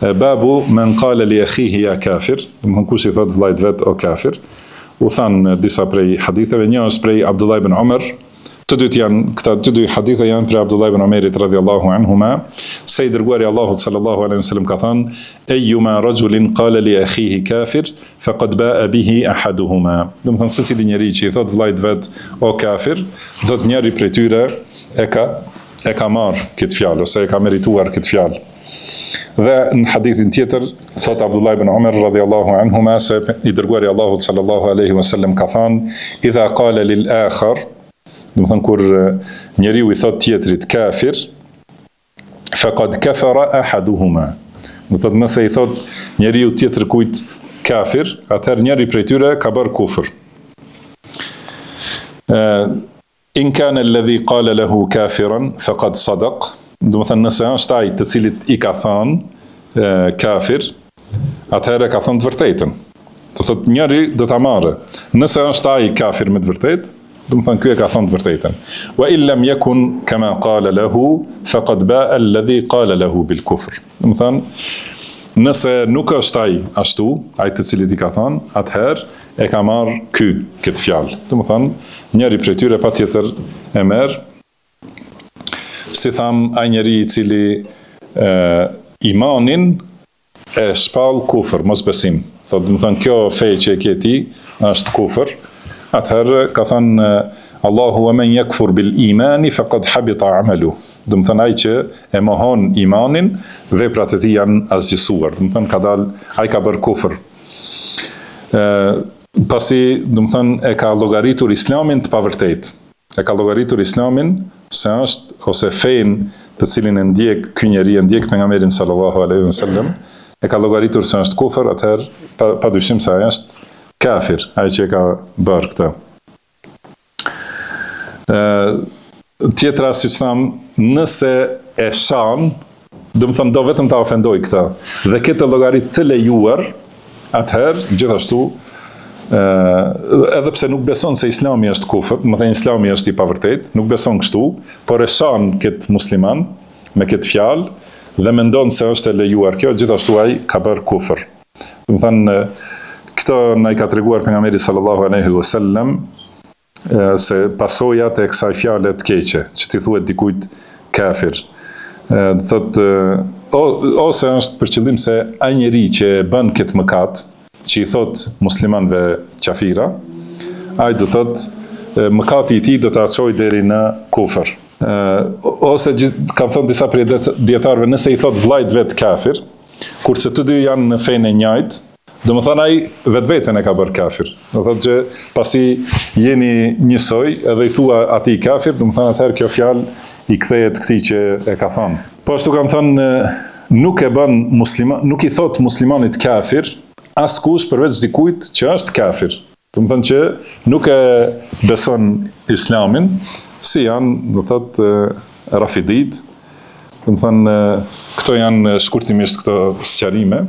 Babu men qala li akhihi ya kafir, domthon kush I thot vllajt vet o kafir. U than disa prej haditheve, një është prej Abdullah ibn Umar, të dy hadithe janë prej Abdullah ibn Umarit radhiyallahu anhuma, se I dërguari Allahut sallallahu alaihi wasallam ka thënë: "Ayyuma rajulin qala li akhihi kafir, faqad ba'a bihi ahaduhuma." Domthon secili njeri që I thot vllajt vet o kafir, do të njëri prej tyre e ka marr këtë fjalë ose e ka merituar këtë fjalë. Dhe në hadithin tjetër thot Abdullah ibn Umar radhiyallahu anhuma se I dërguari Allahut sallallahu alaihi wasallam ka thënë: "Idha qala lil akhar", do të thënë kur njeriu I thot tjetrit kafir, faqad kafara ahaduhuma. Do të thotë nëse I thot njeriu tjetër kujt kafir, atëherë njëri prej tyre ka bërë kufër. In kana alladhi qala lahu kafiran faqad sadaq. Do të thënë nëse është ai të cilit I ka thënë kafir, atëherë ka thënë të vërtetën. Do thotë njëri do ta marrë. Nëse është ai kafir me të vërtetë, do të thënë ky e ka thënë të vërtetën. Wa in lam yakun kama qala lahu faqad ba'a alladhi qala lahu bil kufr. Do të thënë nëse nuk është ai ashtu, ai të cilit I ka thënë, atëherë e ka marrë ky këtë fjalë. Do të thënë njëri prej tyre patjetër e merr, si tham, ai njeri I cili imanin e shpall kufër, mos besim. Thotë, do të thënë kjo fe që e ke ti është kufër. Atëherë ka thënë Allahu wa man yakfur bil imani faqad habita amalu. Do të thënë ai që e mohon imanin, veprat e tij janë asgjësuar. Do të thënë ka dalë, ai ka bërë kufër. Pasi, do të thënë e ka llogaritur Islamin të pavërtetë. E ka llogaritur Islamin se është ose fen të cilin e ndjek ky njeri, e ndjek pejgamberin sallallahu alaihi wasallam, e ka llogaritur se është kufër, atëherë padyshim se ai është kafir, ai që e ka bërë këtë. Tjetra, siç tham, nëse e shan, do të thënë do vetëm ta ofendoj këtë, dhe këtë llogarit të lejuar, atëherë gjithashtu edhe pse nuk beson se Islami është kufër, më thënë Islami është I pavërtet, nuk beson kështu, por e shan këtë musliman me këtë fjalë dhe mendon se është e lejuar kjo, gjithashtu ai ka bërë kufër. Do të thënë këto na I ka treguar pejgamberi sallallahu alaihi wasallam se pasojat e kësaj fjale të keqe, që ti thuhet dikujt kafir. Thotë ose është për qëllim se ai njeri që bën këtë mëkat, që I thot muslimanëve qafira, ai do thot mëkati I tij do ta çojë deri në kufër. Ose kam thënë disa prej dietarëve, nëse I thot vllajt vet kafir, kurse të dy janë në fenë e njëjtë, domethënë ai vetveten e ka bërë kafir. Do thotë që pasi jeni njësoj edhe I thua atij kafir, domethënë atëherë kjo fjalë I kthehet këtij që e ka thënë. Po ashtu kam thënë nuk e bën musliman, nuk I thot muslimanit kafir askush përveç dikujt që është kafir. Do të thënë që nuk e beson Islamin, si janë, do thotë, rafidit. Do të thënë këto janë shkurtimisht këto sqarime.